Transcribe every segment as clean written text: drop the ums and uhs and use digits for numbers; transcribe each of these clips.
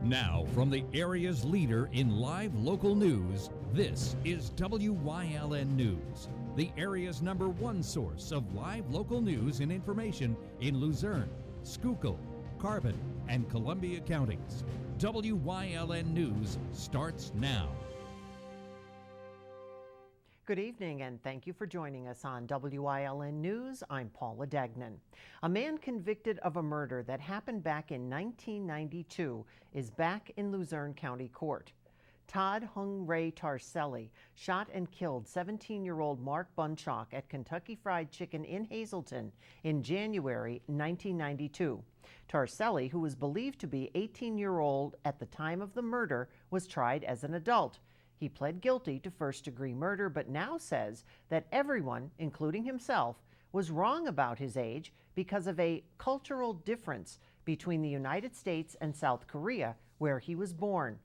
Now, from the area's leader in live local news, this is WYLN News, the area's #1 source of live local news and information in Luzerne, Schuylkill, Carbon, and Columbia counties. WYLN News starts now. Good evening, and thank you for joining us on WYLN News. I'm Paula Degnan. A man convicted of a murder that happened back in 1992 is back in Luzerne County Court. Todd Hung Ray Tarselli shot and killed 17-year-old Mark Bunchock at Kentucky Fried Chicken in Hazleton in January 1992. Tarselli, who was believed to be 18-year-old at the time of the murder, was tried as an adult. He pled guilty to first-degree murder, but now says that everyone, including himself, was wrong about his age because of a cultural difference between the United States and South Korea, where he was born.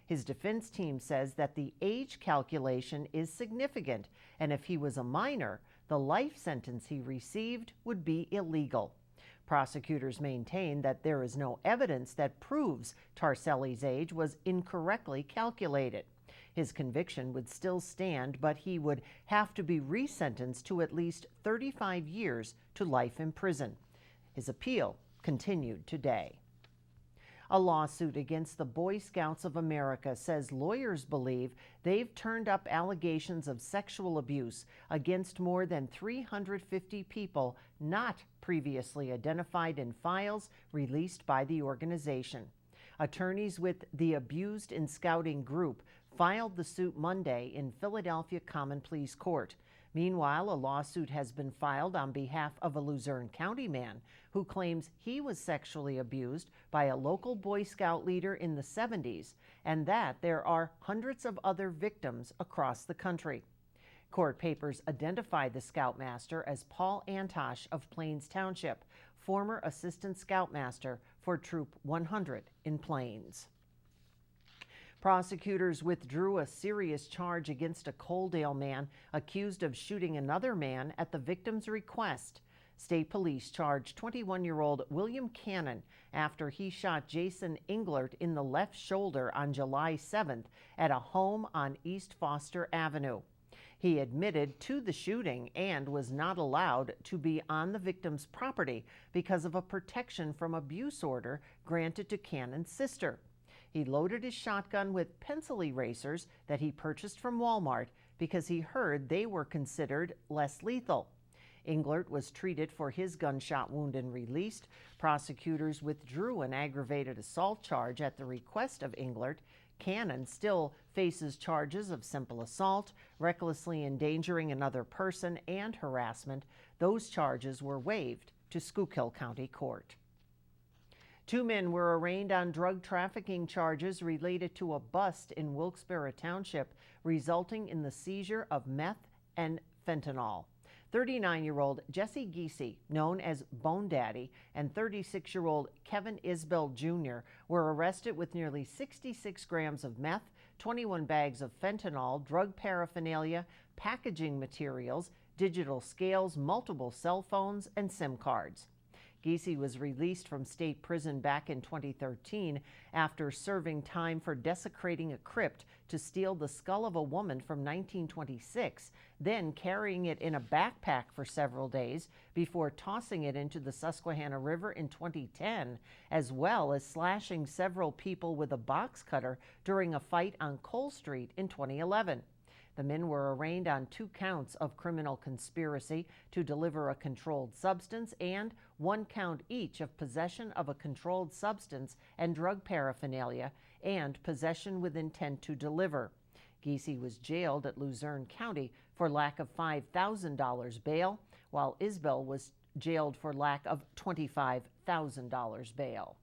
His defense team says that the age calculation is significant, and if he was a minor, the life sentence he received would be illegal. Prosecutors maintain that there is no evidence that proves Tarselli's age was incorrectly calculated. His conviction would still stand, but he would have to be resentenced to at least 35 years to life in prison. His appeal continued today. A lawsuit against the Boy Scouts of America says lawyers believe they've turned up allegations of sexual abuse against more than 350 people not previously identified in files released by the organization. Attorneys with the Abused in Scouting group filed the suit Monday in Philadelphia Common Pleas Court. Meanwhile, a lawsuit has been filed on behalf of a Luzerne County man who claims he was sexually abused by a local Boy Scout leader in the 70s, and that there are hundreds of other victims across the country. Court papers identify the Scoutmaster as Paul Antosh of Plains Township, former Assistant Scoutmaster for Troop 100 in Plains. Prosecutors withdrew a serious charge against a Coaldale man accused of shooting another man at the victim's request. State police charged 21-year-old William Cannon after he shot Jason Englert in the left shoulder on July 7th at a home on East Foster Avenue. He admitted to the shooting and was not allowed to be on the victim's property because of a protection from abuse order granted to Cannon's sister. He loaded his shotgun with pencil erasers that he purchased from Walmart because he heard they were considered less lethal. Englert was treated for his gunshot wound and released. Prosecutors withdrew an aggravated assault charge at the request of Englert. Cannon still faces charges of simple assault, recklessly endangering another person, and harassment. Those charges were waived to Schuylkill County Court. 2 men were arraigned on drug trafficking charges related to a bust in Wilkes-Barre Township, resulting in the seizure of meth and fentanyl. 39-year-old Jesse Giese, known as Bone Daddy, and 36-year-old Kevin Isbell Jr. were arrested with nearly 66 grams of meth, 21 bags of fentanyl, drug paraphernalia, packaging materials, digital scales, multiple cell phones, and SIM cards. Giese was released from state prison back in 2013 after serving time for desecrating a crypt to steal the skull of a woman from 1926, then carrying it in a backpack for several days before tossing it into the Susquehanna River in 2010, as well as slashing several people with a box cutter during a fight on Cole Street in 2011. The men were arraigned on 2 counts of criminal conspiracy to deliver a controlled substance and 1 count each of possession of a controlled substance and drug paraphernalia and possession with intent to deliver. Giese was jailed at Luzerne County for lack of $5,000 bail, while Isbell was jailed for lack of $25,000 bail.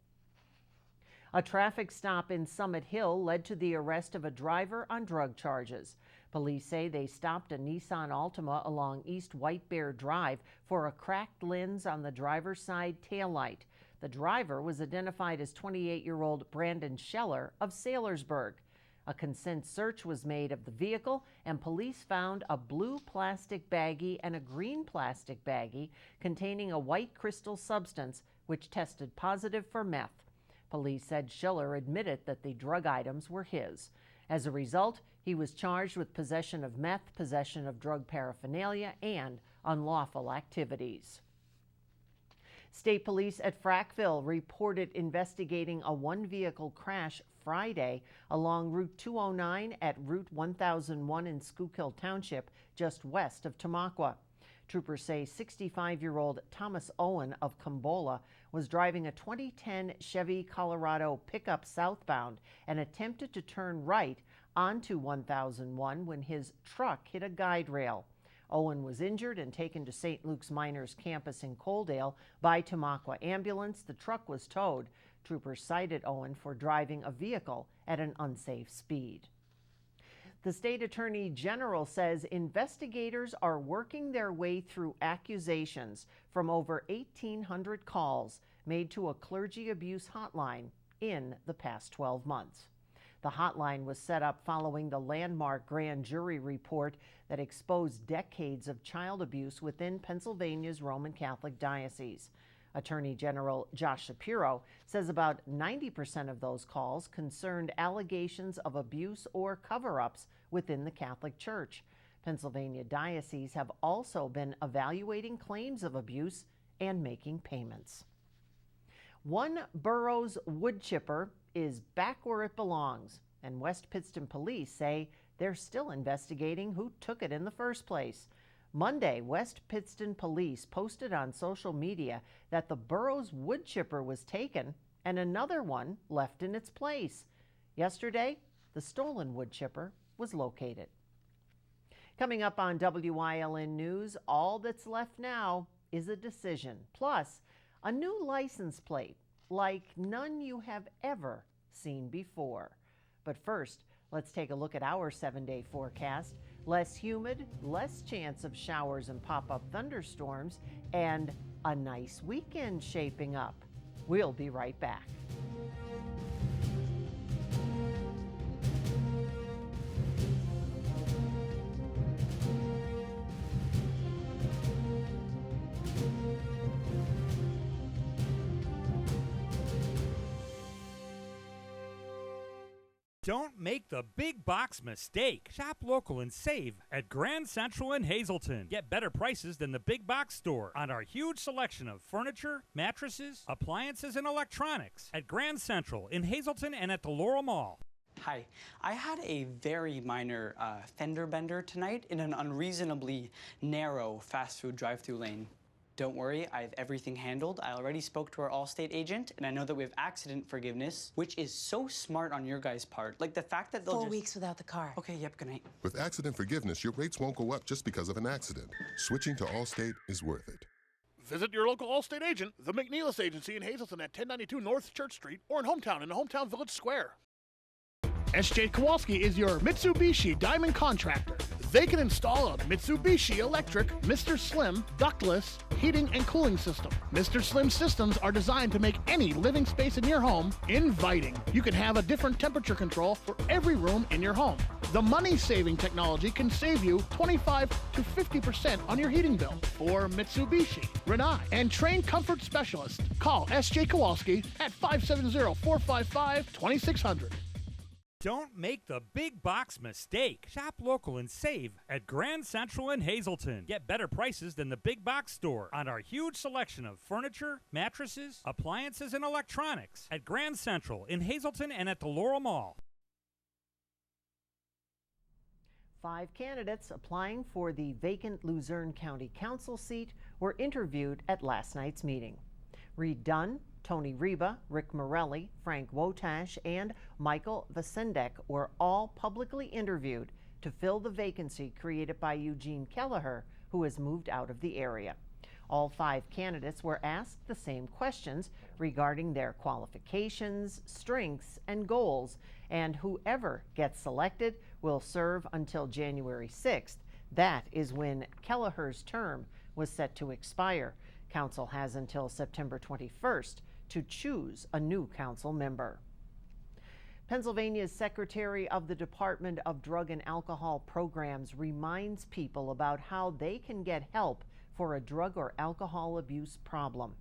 A traffic stop in Summit Hill led to the arrest of a driver on drug charges. Police say they stopped a Nissan Altima along East White Bear Drive for a cracked lens on the driver's side taillight. The driver was identified as 28-year-old Brandon Scheller of Saylorsburg. A consent search was made of the vehicle, and police found a blue plastic baggie and a green plastic baggie containing a white crystal substance which tested positive for meth. Police said Schiller admitted that the drug items were his. As a result, he was charged with possession of meth, possession of drug paraphernalia, and unlawful activities. State police at Frackville reported investigating a one-vehicle crash Friday along Route 209 at Route 1001 in Schuylkill Township, just west of Tamaqua. Troopers say 65-year-old Thomas Owen of Combola was driving a 2010 Chevy Colorado pickup southbound and attempted to turn right onto 1001 when his truck hit a guide rail. Owen was injured and taken to St. Luke's Miners campus in Coaldale by Tamaqua ambulance. The truck was towed. Troopers cited Owen for driving a vehicle at an unsafe speed. The state attorney general says investigators are working their way through accusations from over 1,800 calls made to a clergy abuse hotline in the past 12 months. The hotline was set up following the landmark grand jury report that exposed decades of child abuse within Pennsylvania's Roman Catholic diocese. Attorney General Josh Shapiro says about 90% of those calls concerned allegations of abuse or cover-ups within the Catholic Church. Pennsylvania dioceses have also been evaluating claims of abuse and making payments. One borough's wood chipper is back where it belongs, and West Pittston police say they're still investigating who took it in the first place. Monday, West Pittston police posted on social media that the borough's wood chipper was taken and another one left in its place. Yesterday, the stolen wood chipper was located. Coming up on WYLN News, all that's left now is a decision, plus a new license plate like none you have ever seen before. But first, let's take a look at our 7-day forecast. Less humid, less chance of showers and pop-up thunderstorms, and a nice weekend shaping up. We'll be right back. Don't make the big box mistake. Shop local and save at Grand Central in Hazleton. Get better prices than the big box store on our huge selection of furniture, mattresses, appliances, and electronics at Grand Central in Hazleton and at the Laurel Mall. Hi, I had a very minor fender bender tonight in an unreasonably narrow fast food drive-through lane. Don't worry, I have everything handled. I already spoke to our Allstate agent, and I know that we have accident forgiveness, which is so smart on your guys' part. Like the fact that they'll 4 weeks without the car. Okay, yep, good night. With accident forgiveness, your rates won't go up just because of an accident. Switching to Allstate is worth it. Visit your local Allstate agent, the McNeilis Agency in Hazleton at 1092 North Church Street, or in Hometown in the Hometown Village Square. S.J. Kowalski is your Mitsubishi Diamond Contractor. They can install a Mitsubishi electric Mr. Slim ductless heating and cooling system. Mr. Slim systems are designed to make any living space in your home inviting. You can have a different temperature control for every room in your home. The money-saving technology can save you 25 to 50% on your heating bill. For Mitsubishi, Rinnai, and trained comfort specialists, call S.J. Kowalski at 570-455-2600. Don't make the big box mistake. Shop local and save at Grand Central in Hazleton. Get better prices than the big box store on our huge selection of furniture, mattresses, appliances, and electronics at Grand Central in Hazleton and at the Laurel Mall. 5 candidates applying for the vacant Luzerne County Council seat were interviewed at last night's meeting. Reed Dunn, Tony Reba, Rick Morelli, Frank Wotash, and Michael Vasendek were all publicly interviewed to fill the vacancy created by Eugene Kelleher, who has moved out of the area. All 5 candidates were asked the same questions regarding their qualifications, strengths, and goals, and whoever gets selected will serve until January 6th. That is when Kelleher's term was set to expire. Council has until September 21st to choose a new council member. Pennsylvania's Secretary of the Department of Drug and Alcohol Programs reminds people about how they can get help for a drug or alcohol abuse problem.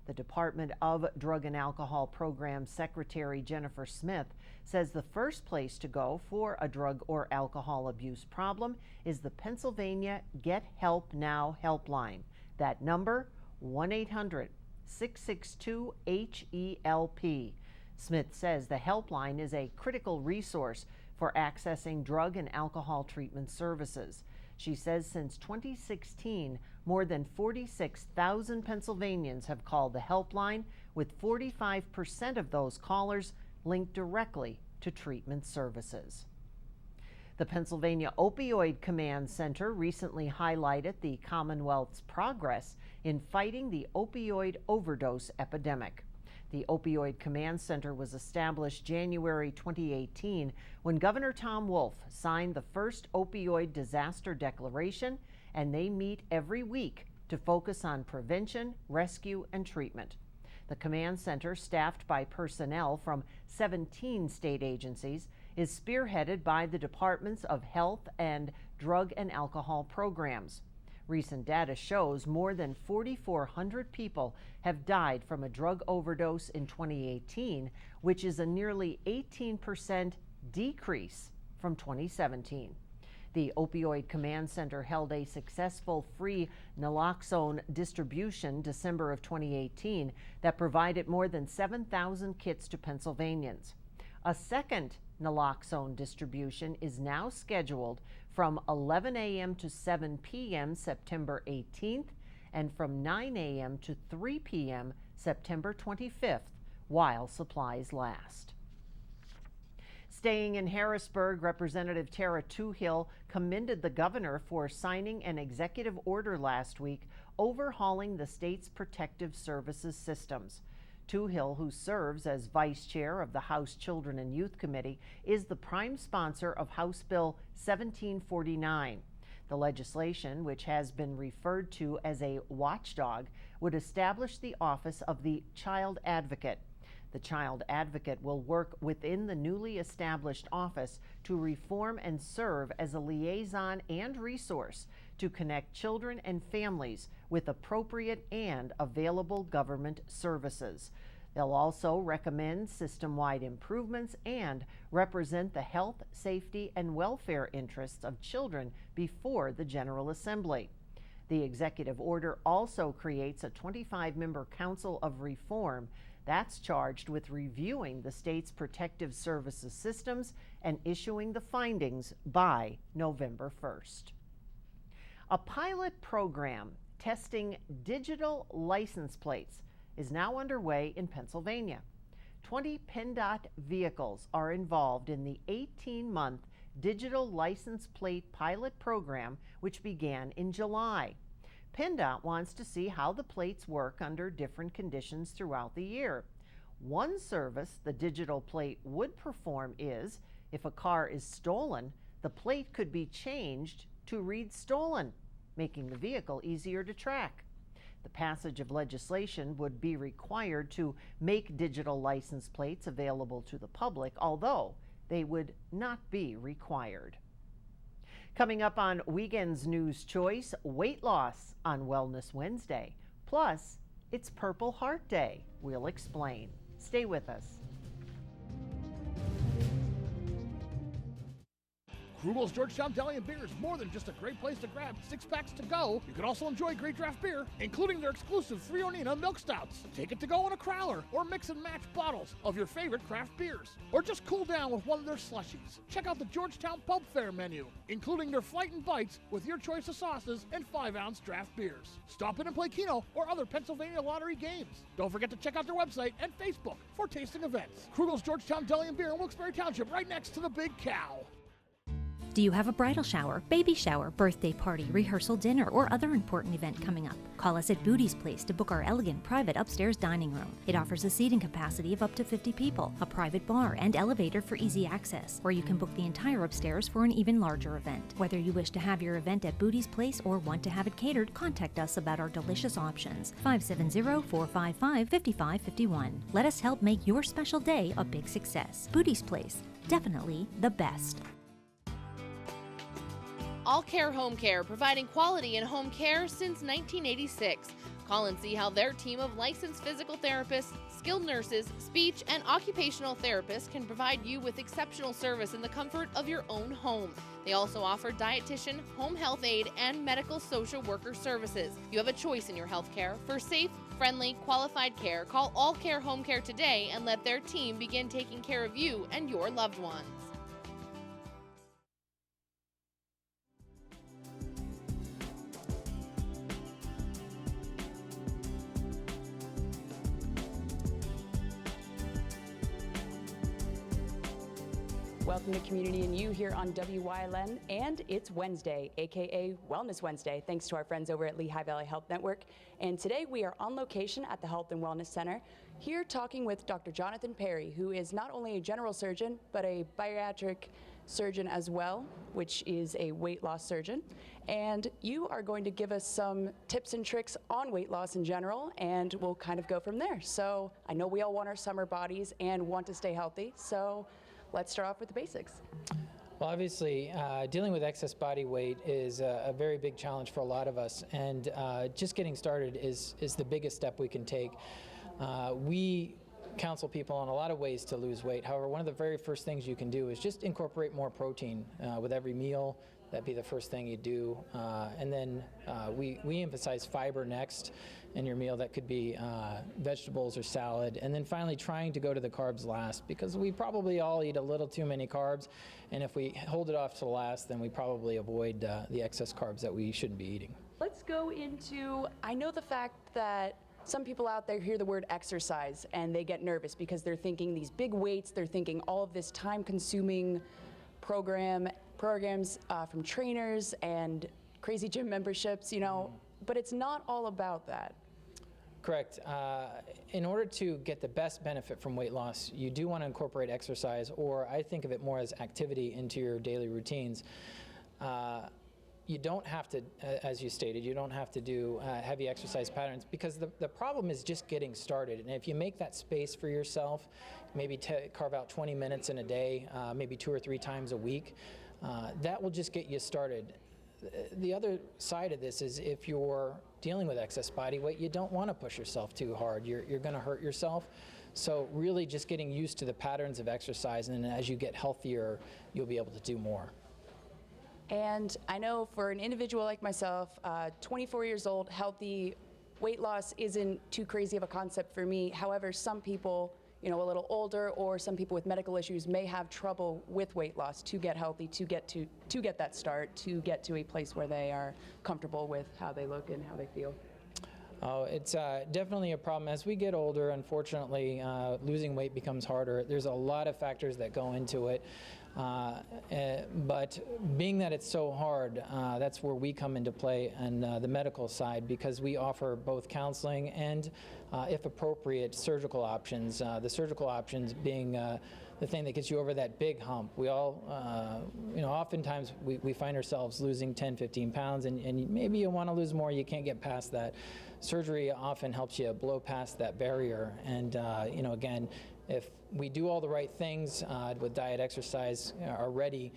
The Department of Drug and Alcohol Program Secretary Jennifer Smith says the first place to go for a drug or alcohol abuse problem is the Pennsylvania Get Help Now helpline. That number, 1-800-662-HELP. Smith says the helpline is a critical resource for accessing drug and alcohol treatment services. She says since 2016, more than 46,000 Pennsylvanians have called the helpline, with 45% of those callers linked directly to treatment services. The Pennsylvania Opioid Command Center recently highlighted the Commonwealth's progress in fighting the opioid overdose epidemic. The Opioid Command Center was established January 2018 when Governor Tom Wolf signed the first opioid disaster declaration, and they meet every week to focus on prevention, rescue, and treatment. The command center, staffed by personnel from 17 state agencies, is spearheaded by the Departments of Health and Drug and Alcohol Programs. Recent data shows more than 4,400 people have died from a drug overdose in 2018, which is a nearly 18% decrease from 2017. The Opioid Command Center held a successful free naloxone distribution December of 2018 that provided more than 7,000 kits to Pennsylvanians. A second naloxone distribution is now scheduled from 11 a.m. to 7 p.m. September 18th and from 9 a.m. to 3 p.m. September 25th while supplies last. Staying in Harrisburg, Representative Tara Toohill commended the governor for signing an executive order last week overhauling the state's protective services systems. Toohill, who serves as vice chair of the House Children and Youth Committee, is the prime sponsor of House Bill 1749. The legislation, which has been referred to as a watchdog, would establish the office of the Child Advocate. The Child Advocate will work within the newly established office to reform and serve as a liaison and resource to connect children and families with appropriate and available government services. They'll also recommend system-wide improvements and represent the health, safety, and welfare interests of children before the General Assembly. The executive order also creates a 25-member Council of Reform that's charged with reviewing the state's protective services systems and issuing the findings by November 1st. A pilot program testing digital license plates is now underway in Pennsylvania. 20 PennDOT vehicles are involved in the 18-month digital license plate pilot program, which began in July. PennDOT wants to see how the plates work under different conditions throughout the year. One service the digital plate would perform is, if a car is stolen, the plate could be changed to read stolen, making the vehicle easier to track. The passage of legislation would be required to make digital license plates available to the public, although they would not be required. Coming up on Weekend's News Choice, weight loss on Wellness Wednesday. Plus, it's Purple Heart Day. We'll explain. Stay with us. Krugel's Georgetown Deli and Beer is more than just a great place to grab six-packs to go. You can also enjoy great draft beer, including their exclusive Three Ornina milk stouts. Take it to go in a crowler, or mix and match bottles of your favorite craft beers. Or just cool down with one of their slushies. Check out the Georgetown Pub Fare menu, including their Flight and Bites with your choice of sauces and 5-ounce draft beers. Stop in and play Keno or other Pennsylvania lottery games. Don't forget to check out their website and Facebook for tasting events. Krugel's Georgetown Deli and Beer in Wilkes-Barre Township, right next to the Big Cow. Do you have a bridal shower, baby shower, birthday party, rehearsal dinner, or other important event coming up? Call us at Booty's Place to book our elegant private upstairs dining room. It offers a seating capacity of up to 50 people, a private bar, and elevator for easy access, or you can book the entire upstairs for an even larger event. Whether you wish to have your event at Booty's Place or want to have it catered, contact us about our delicious options. 570-455-5551. Let us help make your special day a big success. Booty's Place, definitely the best. All Care Home Care, providing quality in home care since 1986. Call and see how their team of licensed physical therapists, skilled nurses, speech, and occupational therapists can provide you with exceptional service in the comfort of your own home. They also offer dietitian, home health aide, and medical social worker services. You have a choice in your health care. For safe, friendly, qualified care, call All Care Home Care today and let their team begin taking care of you and your loved ones. Welcome to Community and You here on Wyln, and it's Wednesday, aka Wellness Wednesday, thanks to our friends over at Lehigh Valley Health Network. And today we are on location at the Health and Wellness Center, here talking with Dr. Jonathan Perry, who is not only a general surgeon, but a bariatric surgeon as well, which is a weight loss surgeon. And you are going to give us some tips and tricks on weight loss in general, and we'll kind of go from there. So I know we all want our summer bodies and want to stay healthy, so let's start off with the basics. Well, obviously, dealing with excess body weight is a very big challenge for a lot of us, and just getting started is the biggest step we can take. We counsel people on a lot of ways to lose weight. However, one of the very first things you can do is just incorporate more protein with every meal. That'd be the first thing you do. And then we emphasize fiber next in your meal. That could be vegetables or salad. And then finally trying to go to the carbs last, because we probably all eat a little too many carbs. And if we hold it off to last, then we probably avoid the excess carbs that we shouldn't be eating. Let's go into, I know the fact that some people out there hear the word exercise and they get nervous because they're thinking these big weights, they're thinking all of this time-consuming programs from trainers and crazy gym memberships, you know, but it's not all about that. Correct. In order to get the best benefit from weight loss, you do want to incorporate exercise, or I think of it more as activity, into your daily routines. You don't have to, as you stated, you don't have to do heavy exercise patterns, because the problem is just getting started. And if you make that space for yourself, maybe carve out 20 minutes in a day, maybe 2 or 3 times a week, that will just get you started. The other side of this is if you're dealing with excess body weight, you don't want to push yourself too hard. You're going to hurt yourself. So really just getting used to the patterns of exercise, and as you get healthier, you'll be able to do more. And I know for an individual like myself, 24 years old, healthy, weight loss isn't too crazy of a concept for me. However, some people, you know, a little older, or some people with medical issues may have trouble with weight loss to get healthy, to get that start, to get to a place where they are comfortable with how they look and how they feel. Oh, it's definitely a problem. As we get older, unfortunately, losing weight becomes harder. There's a lot of factors that go into it. But being that it's so hard, that's where we come into play on the medical side, because we offer both counseling and, if appropriate, surgical options. The surgical options being the thing that gets you over that big hump. We all, you know, oftentimes we find ourselves losing 10, 15 pounds, and maybe you want to lose more, you can't get past that. Surgery often helps you blow past that barrier, and you know, again, if we do all the right things with diet, exercise already,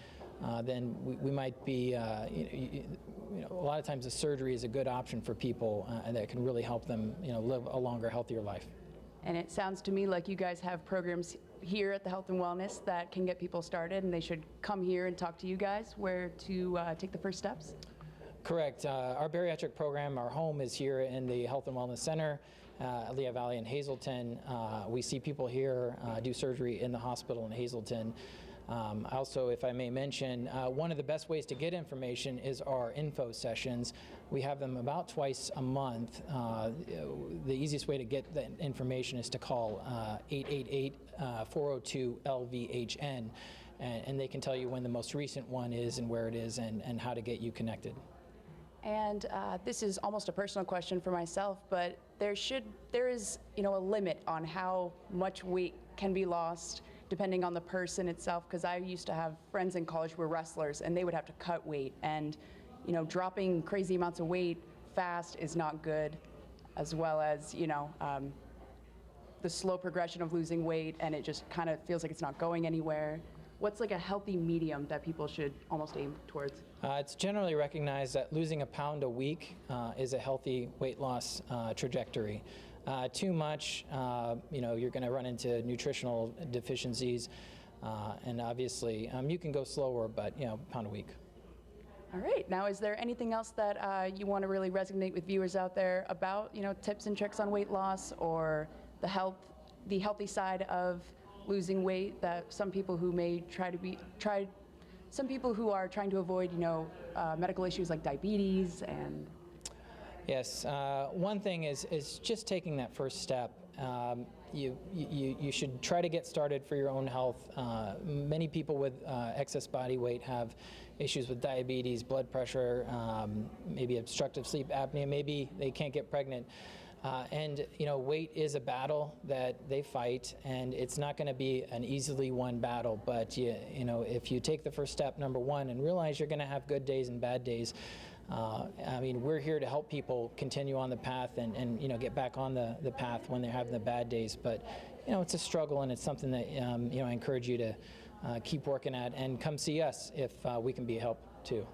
then we might be, you know, a lot of times the surgery is a good option for people, and that can really help them, you know, live a longer, healthier life. And it sounds to me like you guys have programs here at the Health and Wellness that can get people started, and they should come here and talk to you guys where to take the first steps. Correct. Our bariatric program, our home is here in the Health and Wellness Center, Lehigh Valley and Hazelton. We see people here do surgery in the hospital in Hazelton. Also, if I may mention, one of the best ways to get information is our info sessions. We have them about twice a month. The easiest way to get that information is to call 888-402-LVHN, and they can tell you when the most recent one is and where it is, and how to get you connected. And this is almost a personal question for myself, but there is, you know, a limit on how much weight can be lost depending on the person itself, because I used to have friends in college who were wrestlers, and they would have to cut weight, and, you know, dropping crazy amounts of weight fast is not good, as well as, you know, the slow progression of losing weight, and it just kind of feels like it's not going anywhere. what's like a healthy medium that people should almost aim towards? It's generally recognized that losing a pound a week is a healthy weight loss trajectory. Too much, you're going to run into nutritional deficiencies, and obviously you can go slower, but pound a week. All right. Now, is there anything else that you want to really resonate with viewers out there about, tips and tricks on weight loss or the healthy side of losing weight that some people who may some people who are trying to avoid, medical issues like diabetes and... Yes, one thing is just taking that first step. You should try to get started for your own health. Many people with excess body weight have issues with diabetes, blood pressure, maybe obstructive sleep apnea, maybe they can't get pregnant. And weight is a battle that they fight, and it's not going to be an easily won battle. But if you take the first step, number one, and realize you're going to have good days and bad days. We're here to help people continue on the path and get back on the path when they're having the bad days. But it's a struggle, and it's something that I encourage you to keep working at, and come see us if we can be a help too.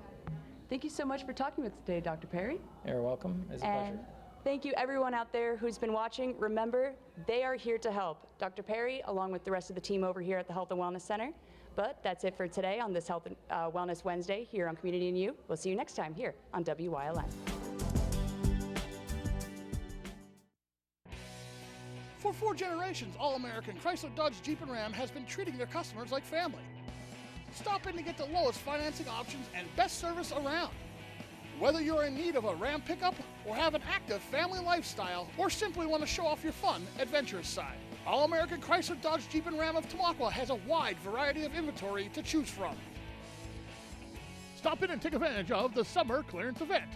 Thank you so much for talking with us today, Dr. Perry. You're welcome. It's a pleasure. Thank you everyone out there who's been watching. Remember, they are here to help. Dr. Perry, along with the rest of the team over here at the Health and Wellness Center. But that's it for today on this Health and Wellness Wednesday here on Community and You. We'll see you next time here on WYLN. For 4 generations, All-American Chrysler, Dodge, Jeep, and Ram has been treating their customers like family. Stop in to get the lowest financing options and best service around. Whether you're in need of a Ram pickup or have an active family lifestyle or simply want to show off your fun, adventurous side, All-American Chrysler, Dodge, Jeep, and Ram of Tamaqua has a wide variety of inventory to choose from. Stop in and take advantage of the summer clearance event.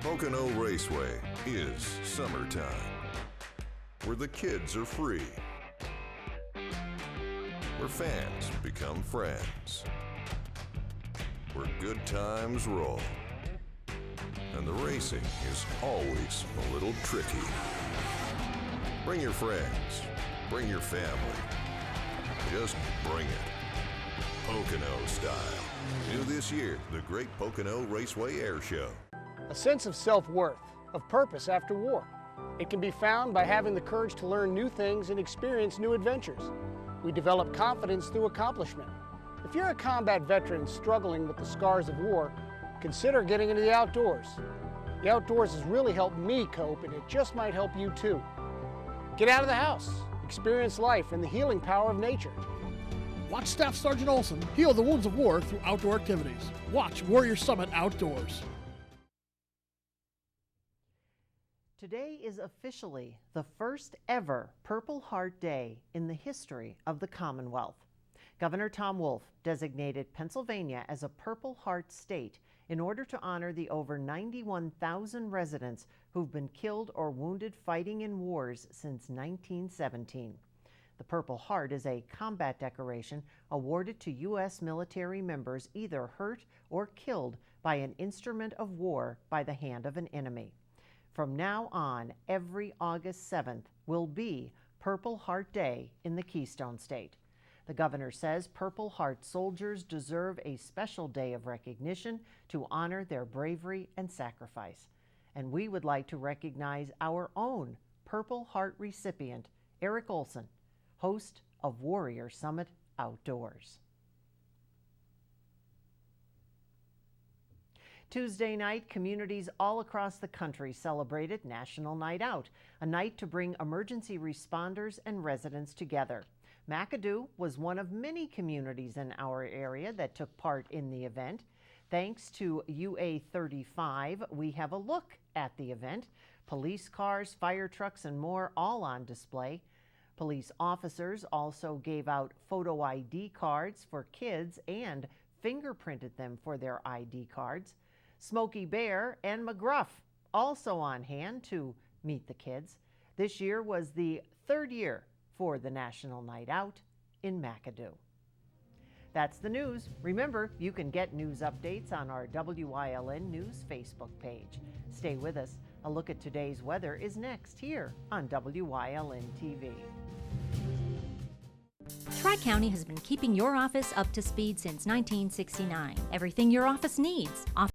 Pocono Raceway is summertime, where the kids are free, where fans become friends, where good times roll, and the racing is always a little tricky. Bring your friends, bring your family, just bring it, Pocono style. New this year, the Great Pocono Raceway Air Show. A sense of self-worth, of purpose after war. It can be found by having the courage to learn new things and experience new adventures. We develop confidence through accomplishment. If you're a combat veteran struggling with the scars of war, consider getting into the outdoors. The outdoors has really helped me cope, and it just might help you too. Get out of the house, experience life and the healing power of nature. Watch Staff Sergeant Olson heal the wounds of war through outdoor activities. Watch Warrior Summit Outdoors. Today is officially the first ever Purple Heart Day in the history of the Commonwealth. Governor Tom Wolf designated Pennsylvania as a Purple Heart state in order to honor the over 91,000 residents who've been killed or wounded fighting in wars since 1917. The Purple Heart is a combat decoration awarded to U.S. military members either hurt or killed by an instrument of war by the hand of an enemy. From now on, every August 7th will be Purple Heart Day in the Keystone State. The governor says Purple Heart soldiers deserve a special day of recognition to honor their bravery and sacrifice. And we would like to recognize our own Purple Heart recipient, Eric Olson, host of Warrior Summit Outdoors. Tuesday night, communities all across the country celebrated National Night Out, a night to bring emergency responders and residents together. McAdoo was one of many communities in our area that took part in the event. Thanks to UA 35, we have a look at the event. Police cars, fire trucks, and more all on display. Police officers also gave out photo ID cards for kids and fingerprinted them for their ID cards. Smokey Bear and McGruff also on hand to meet the kids. This year was the 3rd year for the National Night Out in McAdoo. That's the news. Remember, you can get news updates on our WYLN News Facebook page. Stay with us. A look at today's weather is next here on WYLN TV. Tri-County has been keeping your office up to speed since 1969. Everything your office needs.